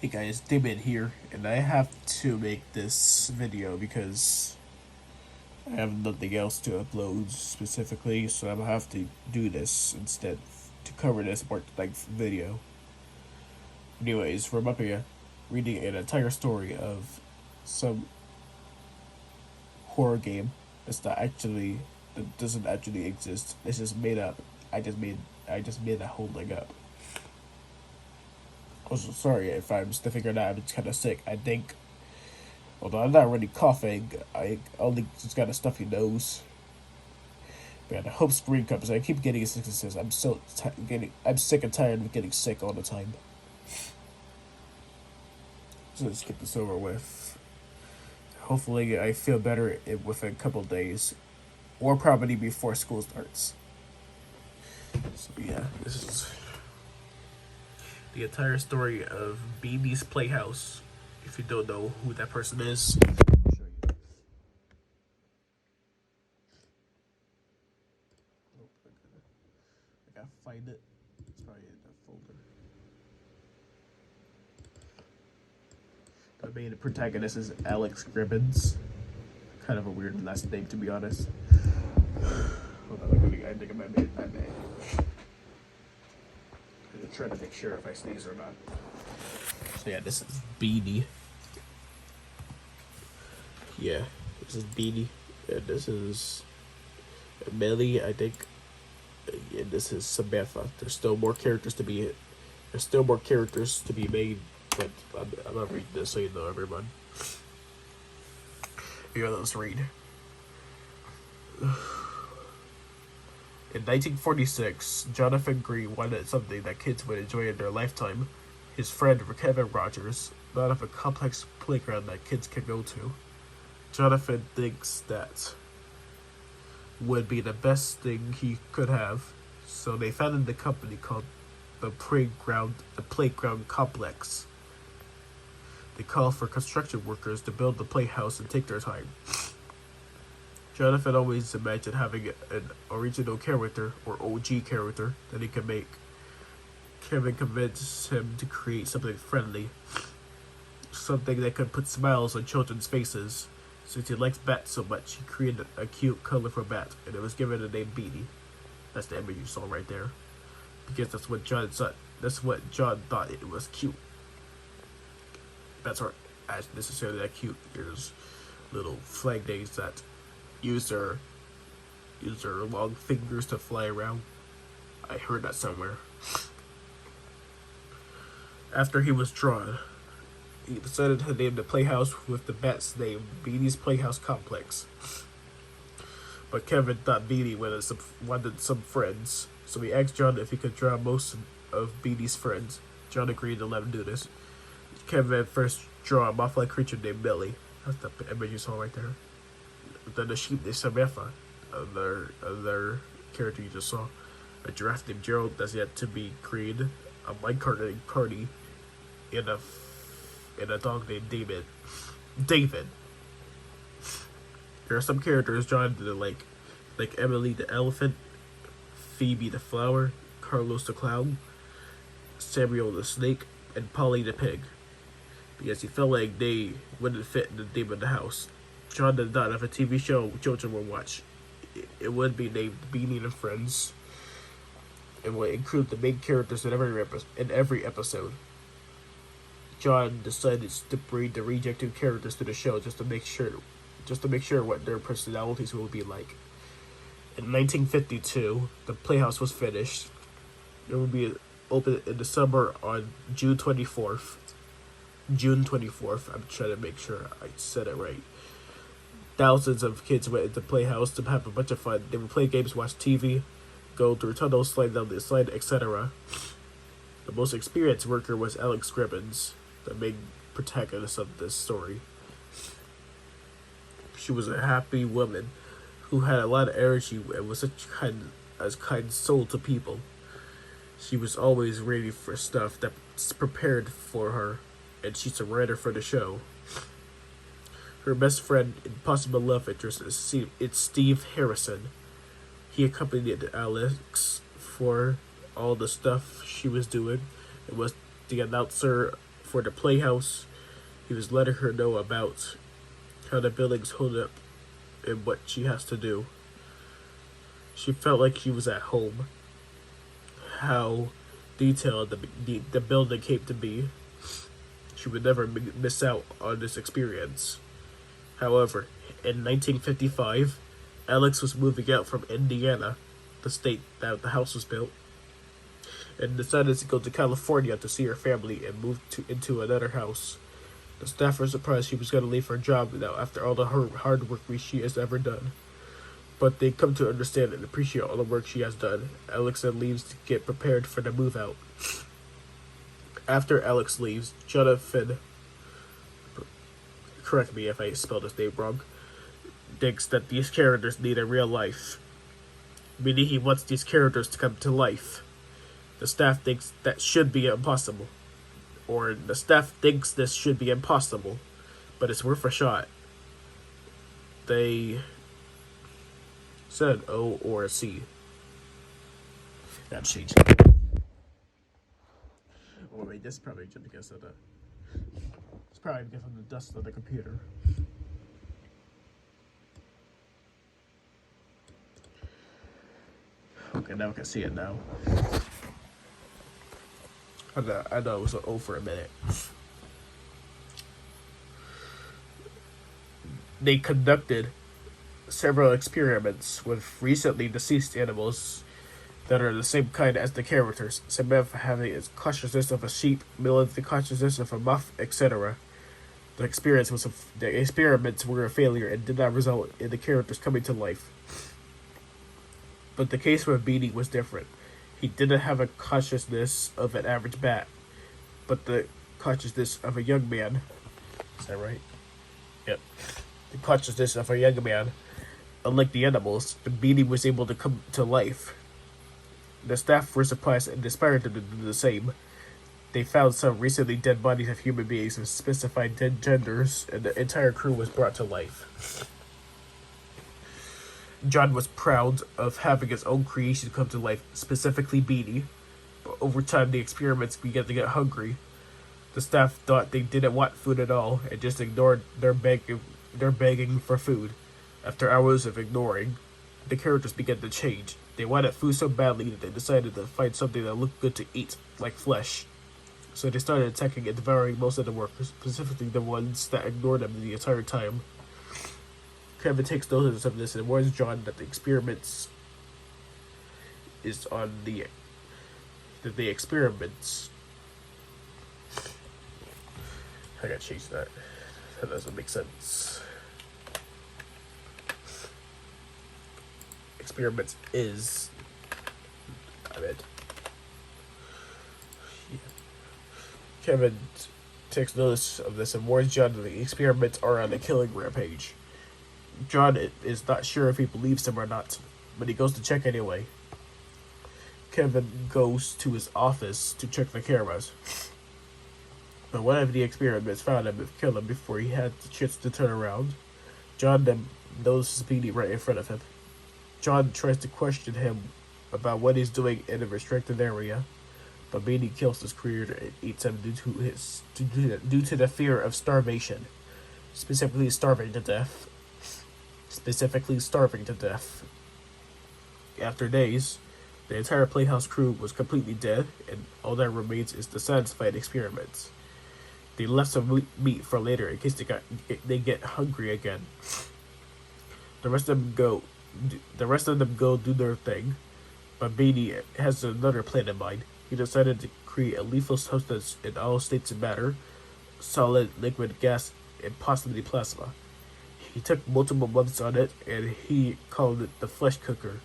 Hey guys, David here, and I have to make this video because I have nothing else to upload specifically, so I'm gonna have to do this instead to cover this part length video. Anyways, from up here, reading an entire story of some horror game that doesn't actually exist. It's just made up. I just made that whole thing up. Also, sorry if I'm sniffing or not. I'm just kind of sick. I think, although I'm not really coughing, I only just got a stuffy nose. Man, I hope spring comes. I keep getting sicknesses. I'm sick and tired of getting sick all the time. So let's get this over with. Hopefully, I feel better within a couple days, or probably before school starts. So yeah, this is the entire story of Beanie's Playhouse. If you don't know who that person is, I'll show you. Oh, I gotta find it. It's probably in the folder. The main protagonist is Alex Gribbins. Kind of a weird last name, to be honest. Hold on, I think I might make that name. I'm trying to make sure if I sneeze or not. So yeah, this is Beanie. Yeah, this is Beanie, and this is Millie, I think, and this is Samantha. There's still more characters to be. There's still more characters to be made, but I'm not reading this so you know, everyone. Here, let's read. In 1946, Jonathan Green wanted something that kids would enjoy in their lifetime. His friend Kevin Rogers thought of a complex playground that kids could go to. Jonathan thinks that would be the best thing he could have, so they founded a company called the Playground Complex. They call for construction workers to build the playhouse and take their time. Jonathan always imagined having an original character, or OG character, that he could make. Kevin convinced him to create something friendly, something that could put smiles on children's faces. Since he likes bats so much, he created a cute, colorful bat, and it was given the name Beanie. That's the image you saw right there, because that's what John thought. That's what John thought it was cute. Bats aren't necessarily that cute. There's little flag days that use their long fingers to fly around. I heard that somewhere. After he was drawn, he decided to name the playhouse with the bat's name, Beanie's Playhouse Complex. But Kevin thought Beanie wanted some friends, so he asked John if he could draw most of Beanie's friends. John agreed to let him do this. Kevin first drew a moth-like creature named Millie. That's the image you saw right there. Then the sheep named Samantha, other character you just saw. A giraffe named Gerald that's yet to be created. A minecart named Cardi, and a dog named David. There are some characters drawn to like Emily the elephant, Phoebe the flower, Carlos the clown, Samuel the snake, and Polly the pig, because he felt like they wouldn't fit in the name of the house. John did not have a TV show children would watch. It would be named Beanie and Friends, and would include the main characters in every episode. John decided to bring the rejected characters to the show just to make sure what their personalities will be like. In 1952, the Playhouse was finished. It would be open in the summer on June 24th. June 24th. I'm trying to make sure I said it right. Thousands of kids went into Playhouse to have a bunch of fun. They would play games, watch TV, go through tunnels, slide down the slide, etc. The most experienced worker was Alex Gribbins, the main protagonist of this story. She was a happy woman who had a lot of energy and was such kind soul to people. She was always ready for stuff that's prepared for her, and she's a writer for the show. Her best friend and possible love interest is Steve Harrison. He accompanied Alex for all the stuff she was doing and was the announcer for the Playhouse. He was letting her know about how the buildings hold up and what she has to do. She felt like she was at home. How detailed the building came to be. She would never miss out on this experience. However, in 1955, Alex was moving out from Indiana, the state that the house was built, and decided to go to California to see her family and move into another house. The staff were surprised she was going to leave her job now after all the hard work she has ever done. But they come to understand and appreciate all the work she has done. Alex then leaves to get prepared for the move out. After Alex leaves, Jonathan, correct me if I spelled his name wrong, thinks that these characters need a real life. Meaning he wants these characters to come to life. The staff thinks that should be impossible. Or the staff thinks this should be impossible, but it's worth a shot. They said O or a C. That changed. Oh wait, this is probably just because of it's probably because of the dust of the computer. Okay, now I can see it now. I know it was an O for a minute. They conducted several experiments with recently deceased animals that are the same kind as the characters. Some of having the consciousness of a sheep, middle of the consciousness of a muff, etc. The experiments were a failure and did not result in the characters coming to life. But the case with Beanie was different. He didn't have a consciousness of an average bat, but the consciousness of a young man. Is that right? Yep. The consciousness of a young man. Unlike the animals, the Beanie was able to come to life. The staff were surprised and inspired them to do the same. They found some recently dead bodies of human beings with specified dead genders, and the entire crew was brought to life. John was proud of having his own creation come to life, specifically Beanie. But over time, the experiments began to get hungry. The staff thought they didn't want food at all and just ignored their begging for food. After hours of ignoring, the characters began to change. They wanted food so badly that they decided to find something that looked good to eat, like flesh. So they started attacking and devouring most of the workers, specifically the ones that ignored them the entire time. Kevin takes notice of this and warns John that the experiments is on the experiments. I gotta change that. That doesn't make sense. Experiments is. I meant. Yeah. Kevin takes notice of this and warns John that the experiments are on a killing rampage. John is not sure if he believes him or not, but he goes to check anyway. Kevin goes to his office to check the cameras. But one of the experiments found him and killed him before he had the chance to turn around. John then notices Beanie right in front of him. John tries to question him about what he's doing in a restricted area, but Beanie kills his creator and eats him due to the fear of starvation, specifically starving to death. After days, the entire Playhouse crew was completely dead, and all that remains is the satisfied experiments. They left some meat for later in case they get hungry again. The rest of them go do their thing, but Beanie has another plan in mind. He decided to create a lethal substance in all states of matter, solid, liquid, gas, and possibly plasma. He took multiple months on it, and he called it the flesh cooker.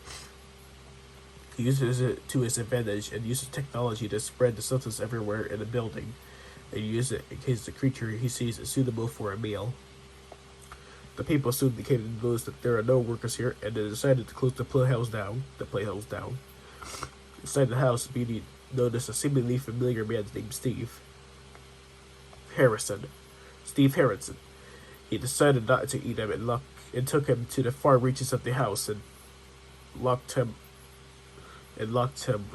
He uses it to his advantage and uses technology to spread the substance everywhere in the building, and use it in case the creature he sees is suitable for a meal. The people soon came to notice that there are no workers here, and they decided to close the Playhouse down. Inside the house, Beanie noticed a seemingly familiar man named Steve Harrison. He decided not to eat him and took him to the far reaches of the house and locked him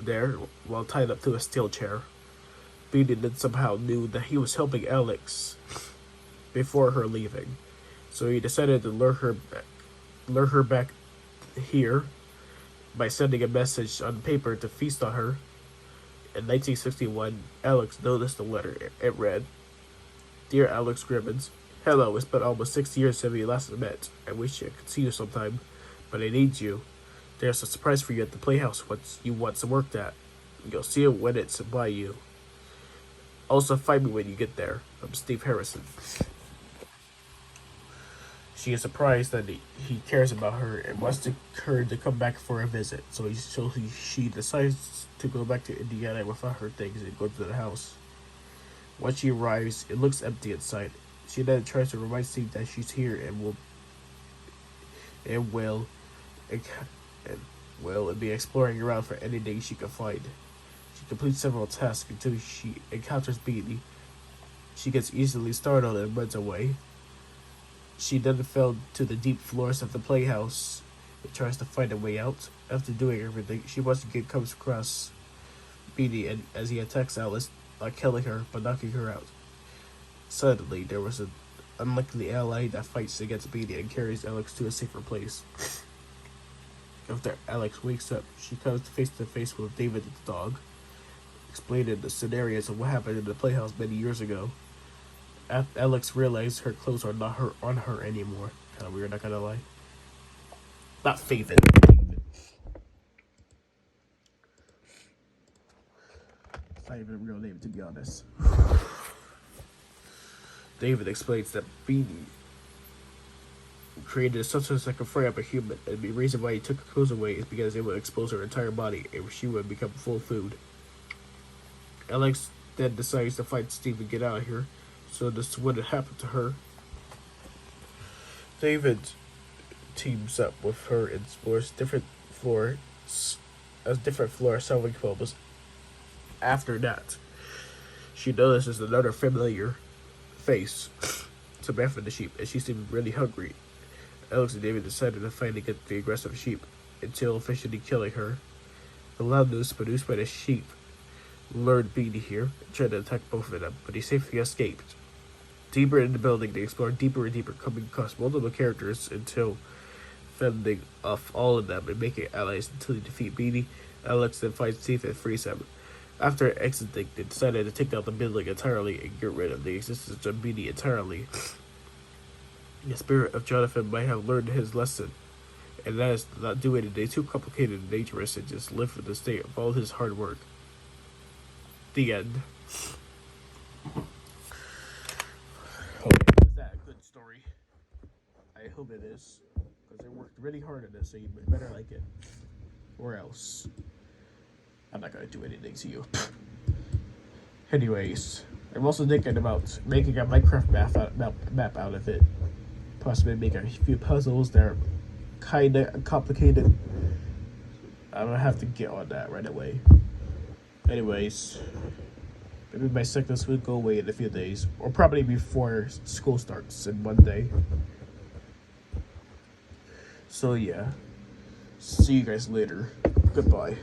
there while tied up to a steel chair. Beanie then somehow knew that he was helping Alex before her leaving, so he decided to lure her back here by sending a message on paper to feast on her. In 1961, Alex noticed the letter. It read, "Dear Alex Grimmins, hello, it's been almost 6 years since we last met. I wish I could see you sometime, but I need you. There's a surprise for you at the Playhouse once you once worked at. You'll see it when it's by you. Also find me when you get there. I'm Steve Harrison." She is surprised that he cares about her and wants her to come back for a visit. She decides to go back to Indiana without her things and go to the house. Once she arrives, it looks empty inside. She then tries to remind Steve that she's here and be exploring around for anything she can find. She completes several tasks until she encounters Beanie. She gets easily startled and runs away. She then fell to the deep floors of the Playhouse and tries to find a way out. After doing everything, she once again comes across Beanie and as he attacks Alice, not killing her but knocking her out. Suddenly, there was an unlikely ally that fights against Beanie and carries Alex to a safer place. After Alex wakes up, she comes face to face with David the dog, explaining the scenarios of what happened in the Playhouse many years ago. Alex realized her clothes are not on her anymore. Kind of weird, not gonna lie. Not Faven. It's not even a real name, to be honest. David explains that Beanie created a substance that could fry up a human, and the reason why he took her clothes away is because it would expose her entire body and she would become full food. Alex then decides to fight Steve and get out of here, so this wouldn't happen to her. David teams up with her and explores different floors solving problems. After that, she notices another familiar face, Samantha the sheep, and she seemed really hungry. Alex and David decided to fight against the aggressive sheep until eventually killing her. The loud noise produced by the sheep lured Beanie here and tried to attack both of them, but he safely escaped. Deeper in the building, they explore deeper and deeper, coming across multiple characters until fending off all of them and making allies until they defeat Beanie. Alex then finds Steve and frees him. After exiting, they decided to take down the building entirely and get rid of the existence of Beanie entirely. The spirit of Jonathan might have learned his lesson, and that is to not do anything too complicated and dangerous and just live for the state of all his hard work. The end. Was that a good story? I hope it is, because I worked really hard on this, so you better like it. Or else I'm not gonna do anything to you. Anyways, I'm also thinking about making a Minecraft map out of it. Possibly make a few puzzles that are kinda complicated. I'm gonna have to get on that right away. Anyways, maybe my sickness will go away in a few days, or probably before school starts in one day. So yeah, see you guys later. Goodbye.